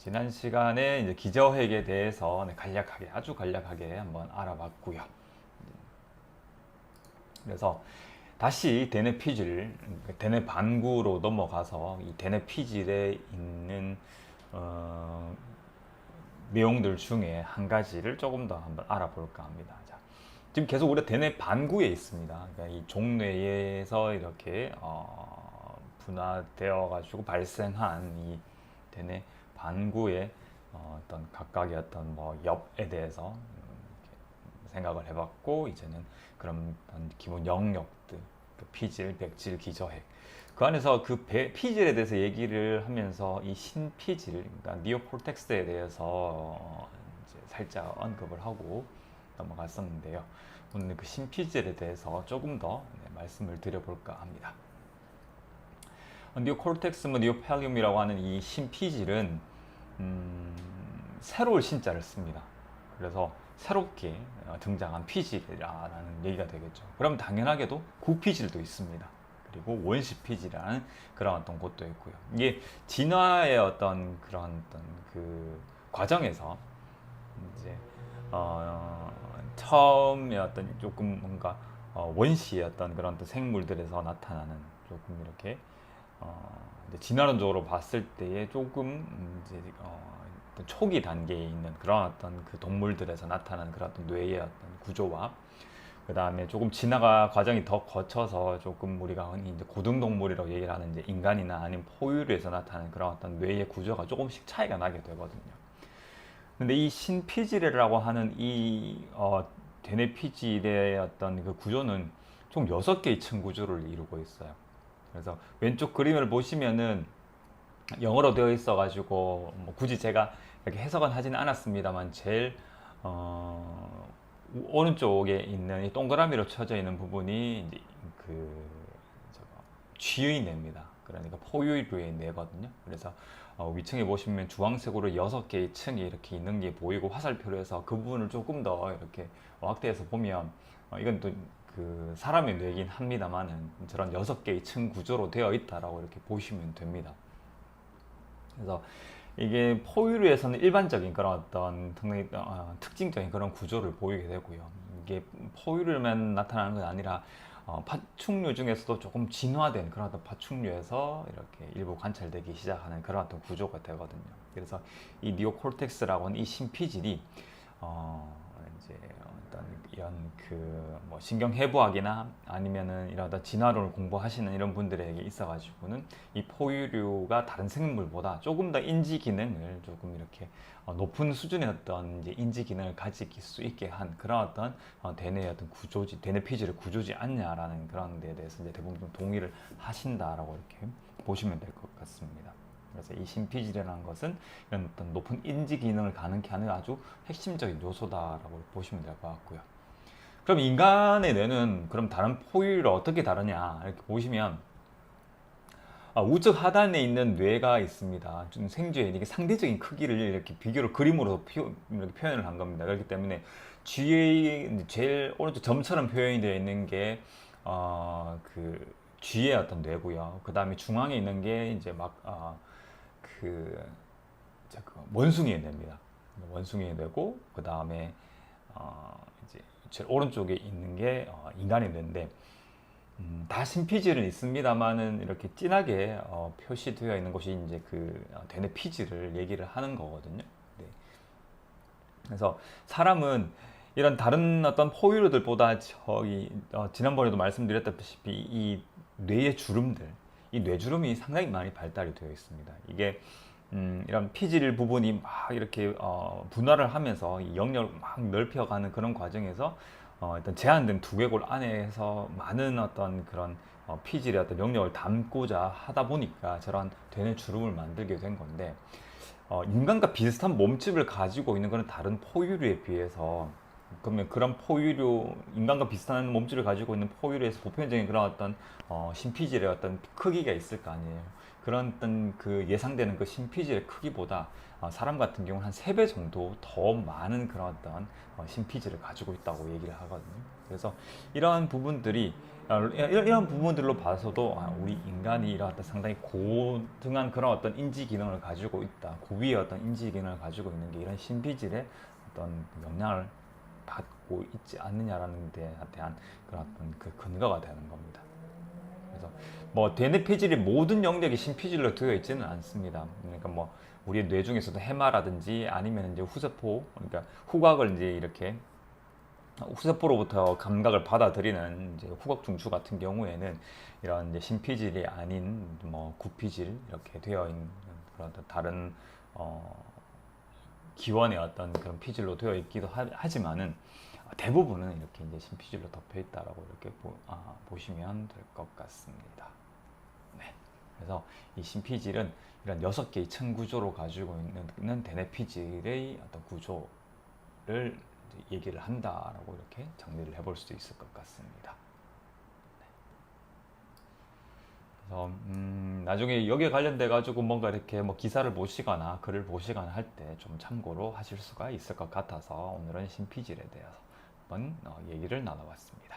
지난 시간에 이제 기저핵에 대해서 간략하게, 아주 간략하게 한번 알아봤고요. 그래서 다시 대뇌 피질, 대뇌 반구로 넘어가서 이 대뇌 피질에 있는 내용들 중에 한 가지를 조금 더 한번 알아볼까 합니다. 자, 지금 계속 우리가 대뇌 반구에 있습니다. 그러니까 이 종뇌에서 이렇게 분화되어 가지고 발생한 이 대뇌 반구의 어떤 각각의 어떤 뭐 엽에 대해서 생각을 해봤고, 이제는 그런 기본 영역들, 그 피질, 백질, 기저핵, 그 안에서 그 피질에 대해서 얘기를 하면서 이 신피질, 그러니까 니오콜텍스에 대해서 이제 살짝 언급을 하고 넘어갔었는데요. 오늘 그 신피질에 대해서 조금 더 말씀을 드려볼까 합니다. 니오콜텍스, 니오펠리움이라고 하는 이 신피질은 새로울 신자를 씁니다. 그래서 새롭게 등장한 피질이라는 얘기가 되겠죠. 그럼 당연하게도 구피질도 있습니다. 그리고 원시피질이라는 그런 어떤 곳도 있고요. 이게 진화의 어떤 그런 어떤 그 과정에서 이제 처음에 어떤 조금 뭔가 원시의 어떤 그런 어떤 생물들에서 나타나는 조금 이렇게 이제 진화론적으로 봤을 때에 조금 이제 어떤 초기 단계에 있는 그런 어떤 그 동물들에서 나타나는 그런 어떤 뇌의 어떤 구조와, 그 다음에 조금 진화가 과정이 더 거쳐서 조금 우리가 흔히 이제 고등동물이라고 얘기를 하는 이제 인간이나 아니면 포유류에서 나타나는 그런 어떤 뇌의 구조가 조금씩 차이가 나게 되거든요. 근데 이 신피질이라고 하는 이 대뇌 피질의 어떤 그 구조는 총 6개의 층 구조를 이루고 있어요. 그래서 왼쪽 그림을 보시면은 영어로 되어 있어 가지고 뭐 굳이 제가 이렇게 해석은 하지는 않았습니다만, 제일 오른쪽에 있는 이 동그라미로 쳐져 있는 부분이 이제 그 쥐의 뇌입니다. 그러니까 포유류의 뇌거든요. 그래서 위층에 보시면 주황색으로 6개의 층이 이렇게 있는 게 보이고, 화살표로 해서 그 부분을 조금 더 이렇게 확대해서 보면 이건 또 그 사람의 뇌이긴 합니다만은 저런 6개의 층 구조로 되어 있다라고 이렇게 보시면 됩니다. 그래서 이게 포유류에서는 일반적인 그런 어떤 특징적인 그런 구조를 보이게 되고요. 이게 포유류만 나타나는 건 아니라 파충류 중에서도 조금 진화된 그런 어떤 파충류에서 이렇게 일부 관찰되기 시작하는 그런 어떤 구조가 되거든요. 그래서 이 니오콜텍스라고 하는 이 신피질이 이제 어떤 이런 그 뭐 신경해부학이나 아니면은 이런 어떤 진화론을 공부하시는 이런 분들에게 있어가지고는 이 포유류가 다른 생물보다 조금 더 인지 기능을 조금 이렇게 높은 수준의 어떤 이제 인지 기능을 가질 수 있게 한 그런 어떤 대뇌의 어떤 구조지, 대뇌 피질의 구조지 않냐라는 그런 데에 대해서 이제 대부분 좀 동의를 하신다라고 이렇게 보시면 될 것 같습니다. 그래서 이 신피질이라는 것은 이런 어떤 높은 인지 기능을 가능케 하는 아주 핵심적인 요소다라고 보시면 될 것 같고요. 그럼 인간의 뇌는 그럼 다른 포유류를 어떻게 다르냐 이렇게 보시면, 우측 하단에 있는 뇌가 있습니다. 좀 생쥐의 이게 상대적인 크기를 이렇게 비교를 그림으로 이렇게 표현을 한 겁니다. 그렇기 때문에 쥐의 제일 오른쪽 점처럼 표현이 되어 있는 게 그 쥐의 어떤 뇌고요. 그 다음에 중앙에 있는 게 이제 그 원숭이의 뇌입니다. 원숭이의 뇌고, 그 다음에 이제 제일 오른쪽에 있는 게 인간의 뇌인데, 다 신피질은 있습니다만은 이렇게 진하게 표시되어 있는 곳이 이제 그 대뇌 피질을 얘기를 하는 거거든요. 네. 그래서 사람은 이런 다른 어떤 포유류들보다 지난번에도 말씀드렸다시피 이 뇌의 주름들, 이 뇌주름이 상당히 많이 발달이 되어 있습니다. 이게 이런 피질 부분이 막 이렇게 분화를 하면서 이 영역을 막 넓혀가는 그런 과정에서 일단 제한된 두개골 안에서 많은 어떤 그런 피질의 어떤 영역을 담고자 하다 보니까 저런 되는 주름을 만들게 된 건데, 인간과 비슷한 몸집을 가지고 있는 그런 다른 포유류에 비해서 그러면 그런 포유류, 인간과 비슷한 몸집을 가지고 있는 포유류에서 보편적인 그런 어떤 심피질의 어떤 크기가 있을 거 아니에요. 그런 어떤 그 예상되는 그 심피질의 크기보다 사람 같은 경우는 한 3배 정도 더 많은 그런 어떤 심피질을 가지고 있다고 얘기를 하거든요. 그래서 이러한 부분들이 이런 부분들로 봐서도 우리 인간이 이런 어떤 상당히 고등한 그런 어떤 인지 기능을 가지고 있다. 고위의 어떤 인지 기능을 가지고 있는 게 이런 심피질의 어떤 영향을 받고 있지 않느냐라는 데 대한 그런 어떤 그 근거가 되는 겁니다. 그래서 뭐 대뇌피질이 모든 영역이 심피질로 되어 있지는 않습니다. 그러니까 뭐 우리의 뇌 중에서도 해마라든지 아니면 이제 후세포, 그러니까 후각을 이제 이렇게 후세포로부터 감각을 받아들이는 이제 후각 중추 같은 경우에는 이런 이제 심피질이 아닌 뭐 구피질 이렇게 되어 있는 그런 다른 기원의 어떤 그런 피질로 되어 있기도 하지만은 대부분은 이렇게 이제 심피질로 덮여 있다라고 이렇게 보시면 될 것 같습니다. 네. 그래서 이 심피질은 이런 6개의 층 구조로 가지고 있는 대뇌피질의 어떤 구조를 얘기를 한다라고 이렇게 정리를 해볼 수도 있을 것 같습니다. 그래서 나중에 여기에 관련돼 가지고 뭔가 이렇게 뭐 기사를 보시거나 글을 보시거나 할 때 좀 참고로 하실 수가 있을 것 같아서 오늘은 심피질에 대해서 한번 얘기를 나눠봤습니다.